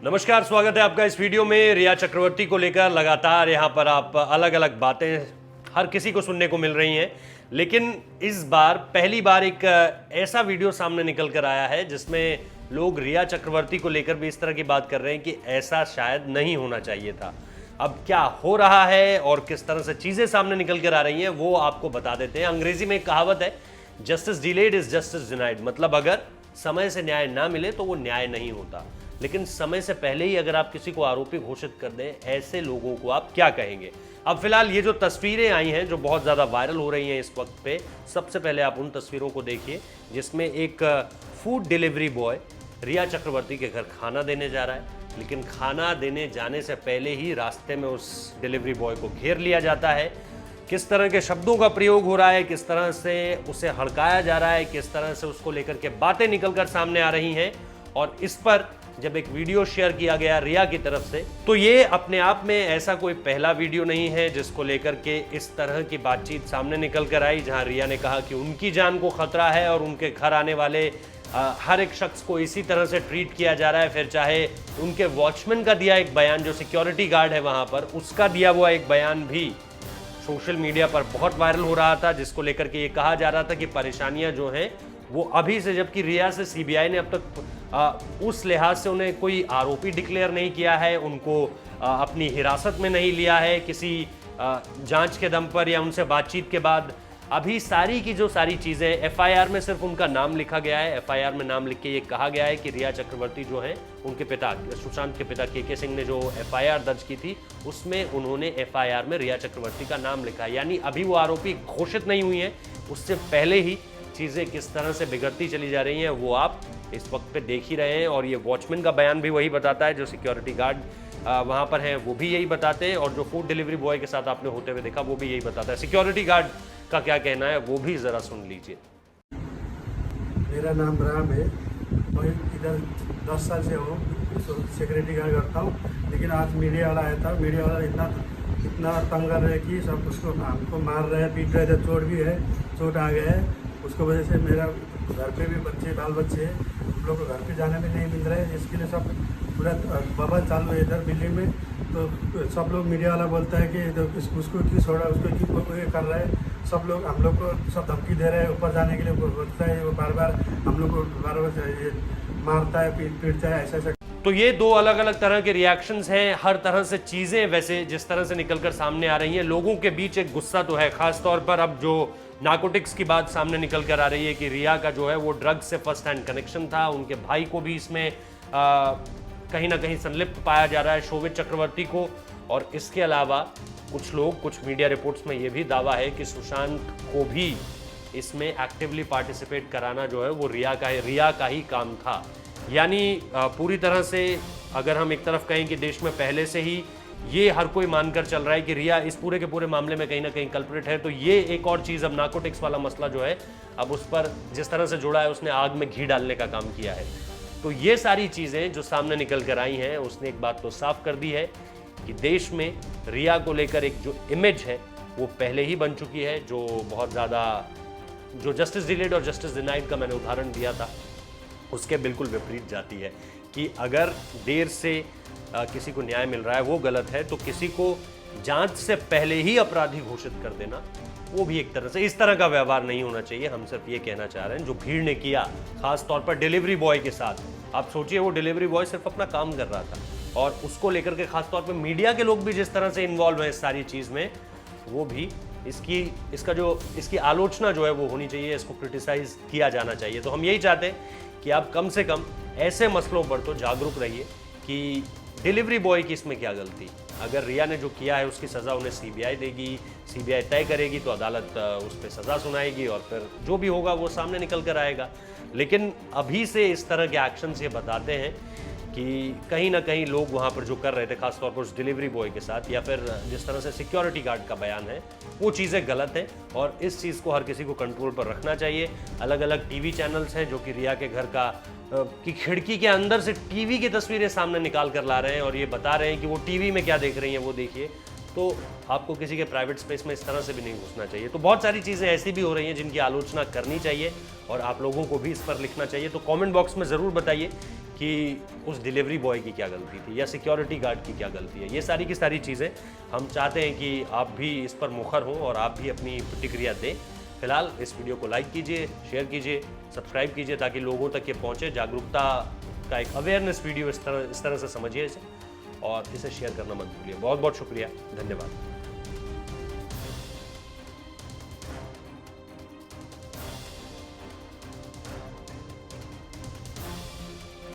नमस्कार, स्वागत है आपका इस वीडियो में। रिया चक्रवर्ती को लेकर लगातार यहाँ पर आप अलग अलग बातें हर किसी को सुनने को मिल रही हैं, लेकिन इस बार पहली बार एक ऐसा वीडियो सामने निकल कर आया है जिसमें लोग रिया चक्रवर्ती को लेकर भी इस तरह की बात कर रहे हैं कि ऐसा शायद नहीं होना चाहिए था। अब क्या हो रहा है और किस तरह से चीज़ें सामने निकल कर आ रही हैं वो आपको बता देते हैं। अंग्रेजी में एक कहावत है, justice delayed is justice denied. मतलब अगर समय से न्याय ना मिले तो वो न्याय नहीं होता, लेकिन समय से पहले ही अगर आप किसी को आरोपी घोषित कर दें, ऐसे लोगों को आप क्या कहेंगे। अब फिलहाल ये जो तस्वीरें आई हैं जो बहुत ज़्यादा वायरल हो रही हैं इस वक्त पे, सबसे पहले आप उन तस्वीरों को देखिए जिसमें एक फूड डिलीवरी बॉय रिया चक्रवर्ती के घर खाना देने जा रहा है, लेकिन खाना देने जाने से पहले ही रास्ते में उस डिलीवरी बॉय को घेर लिया जाता है। किस तरह के शब्दों का प्रयोग हो रहा है, किस तरह से उसे हड़काया जा रहा है, किस तरह से उसको लेकर के बातें निकलकर सामने आ रही हैं। और इस पर जब एक वीडियो शेयर किया गया रिया की तरफ से, तो ये अपने आप में ऐसा कोई पहला वीडियो नहीं है जिसको लेकर के इस तरह की बातचीत सामने निकल कर आई, जहां रिया ने कहा कि उनकी जान को खतरा है और उनके घर आने वाले हर एक शख्स को इसी तरह से ट्रीट किया जा रहा है। फिर चाहे उनके वॉचमैन का दिया एक बयान, जो सिक्योरिटी गार्ड है वहां पर, उसका दिया हुआ एक बयान भी सोशल मीडिया पर बहुत वायरल हो रहा था, जिसको लेकर के ये कहा जा रहा था कि परेशानियां जो हैं वो अभी से, जबकि रिया से सीबीआई ने अब तक उस लिहाज से उन्हें कोई आरोपी डिक्लेयर नहीं किया है, उनको अपनी हिरासत में नहीं लिया है किसी जांच के दम पर या उनसे बातचीत के बाद। अभी सारी की जो सारी चीज़ें, एफआईआर में सिर्फ उनका नाम लिखा गया है। एफआईआर में नाम लिख के ये कहा गया है कि रिया चक्रवर्ती जो है, उनके पिता सुशांत के पिता के सिंह ने जो एफआईआर दर्ज की थी उसमें उन्होंने एफआईआर में रिया चक्रवर्ती का नाम लिखा है। यानी अभी वो आरोपी घोषित नहीं हुई हैं, उससे पहले ही चीज़ें किस तरह से बिगड़ती चली जा रही हैं वो आप इस वक्त पे देख ही रहे हैं। और ये वॉचमैन का बयान भी वही बताता है, जो सिक्योरिटी गार्ड वहाँ पर हैं वो भी यही बताते हैं, और जो फूड डिलीवरी बॉय के साथ आपने होते हुए देखा वो भी यही बताता है। सिक्योरिटी गार्ड का क्या कहना है वो भी ज़रा सुन लीजिए। मेरा नाम राम है, मैं इधर 10 साल से हूँ, सिक्योरिटी गार्ड करता हूँ। लेकिन आज मीडिया वाला आया था, मीडिया वाला इतना तंग कर रहे हैं कि सब उसको हमको मार रहे हैं, पीट रहे थे, चोट भी है, चोट आ गया है। उसकी वजह से मेरा घर पे भी बच्चे बाल बच्चे हैं, हम लोग को घर पे जाने में नहीं मिल रहे हैं। इसके लिए सब पूरा बवाल चालू है इधर दिल्ली में। तो सब लोग मीडिया वाला बोलता है कि उसको क्यों छोड़ा, उसको क्यों ये कर रहा है। सब लोग हम लोग को सब धमकी दे रहे हैं, ऊपर जाने के लिए बोलता है, वो बार बार हम लोग को बार मारता है, पीटता है, ऐसा। तो ये दो अलग अलग तरह के रिएक्शंस हैं, हर तरह से चीज़ें वैसे जिस तरह से निकलकर सामने आ रही हैं, लोगों के बीच एक गुस्सा तो है। खास तौर पर अब जो नार्कोटिक्स की बात सामने निकल कर आ रही है कि रिया का जो है वो ड्रग्स से फर्स्ट हैंड कनेक्शन था, उनके भाई को भी इसमें कहीं ना कहीं संलिप्त पाया जा रहा है, शोभित चक्रवर्ती को। और इसके अलावा कुछ लोग, कुछ मीडिया रिपोर्ट्स में ये भी दावा है कि सुशांत को भी इसमें एक्टिवली पार्टिसिपेट कराना जो है वो रिया का ही काम था। यानी पूरी तरह से अगर हम एक तरफ कहें कि देश में पहले से ही ये हर कोई मानकर चल रहा है कि रिया इस पूरे के पूरे मामले में कहीं ना कहीं कल्प्रिट है, तो ये एक और चीज़, अब नार्कोटिक्स वाला मसला जो है अब उस पर जिस तरह से जुड़ा है, उसने आग में घी डालने का काम किया है। तो ये सारी चीज़ें जो सामने निकल कर आई हैं, उसने एक बात तो साफ कर दी है कि देश में रिया को लेकर एक जो इमेज है वो पहले ही बन चुकी है, जो बहुत ज़्यादा, जो जस्टिस डिलेड और जस्टिस डिनाइड का मैंने उदाहरण दिया था उसके बिल्कुल विपरीत जाती है कि अगर देर से किसी को न्याय मिल रहा है वो गलत है, तो किसी को जांच से पहले ही अपराधी घोषित कर देना वो भी एक तरह से, इस तरह का व्यवहार नहीं होना चाहिए। हम सिर्फ ये कहना चाह रहे हैं जो भीड़ ने किया, खास तौर पर डिलीवरी बॉय के साथ। आप सोचिए, वो डिलीवरी बॉय सिर्फ अपना काम कर रहा था और उसको लेकर के खास तौर पर मीडिया के लोग भी जिस तरह से इन्वॉल्व हैं इस सारी चीज़ में, वो भी इसकी आलोचना जो है वो होनी चाहिए, इसको क्रिटिसाइज किया जाना चाहिए। तो हम यही चाहते हैं कि आप कम से कम ऐसे मसलों पर तो जागरूक रहिए कि डिलीवरी बॉय की इसमें क्या गलती। अगर रिया ने जो किया है उसकी सज़ा उन्हें सीबीआई देगी, सीबीआई तय करेगी, तो अदालत उस पर सज़ा सुनाएगी और फिर जो भी होगा वो सामने निकल कर आएगा। लेकिन अभी से इस तरह के एक्शन ये बताते हैं कि कहीं ना कहीं लोग वहाँ पर जो कर रहे थे, खासतौर पर उस डिलीवरी बॉय के साथ, या फिर जिस तरह से सिक्योरिटी गार्ड का बयान है, वो चीज़ें गलत हैं और इस चीज़ को हर किसी को कंट्रोल पर रखना चाहिए। अलग अलग टीवी चैनल्स हैं जो कि रिया के घर की खिड़की के अंदर से टीवी की तस्वीरें सामने निकाल कर ला रहे हैं और ये बता रहे हैं कि वो टीवी में क्या देख रही हैं वो देखिए। तो आपको किसी के प्राइवेट स्पेस में इस तरह से भी नहीं घुसना चाहिए। तो बहुत सारी चीज़ें ऐसी भी हो रही हैं जिनकी आलोचना करनी चाहिए और आप लोगों को भी इस पर लिखना चाहिए। तो कमेंट बॉक्स में ज़रूर बताइए कि उस डिलीवरी बॉय की क्या गलती थी या सिक्योरिटी गार्ड की क्या गलती है। ये सारी की सारी चीज़ें हम चाहते हैं कि आप भी इस पर मुखर हों और आप भी अपनी प्रतिक्रिया दें। फिलहाल इस वीडियो को लाइक कीजिए, शेयर कीजिए, सब्सक्राइब कीजिए ताकि लोगों तक ये पहुँचे। जागरूकता का एक अवेयरनेस वीडियो इस तरह से समझिए इसे और इसे शेयर करना मत भूलिए। बहुत बहुत शुक्रिया, धन्यवाद।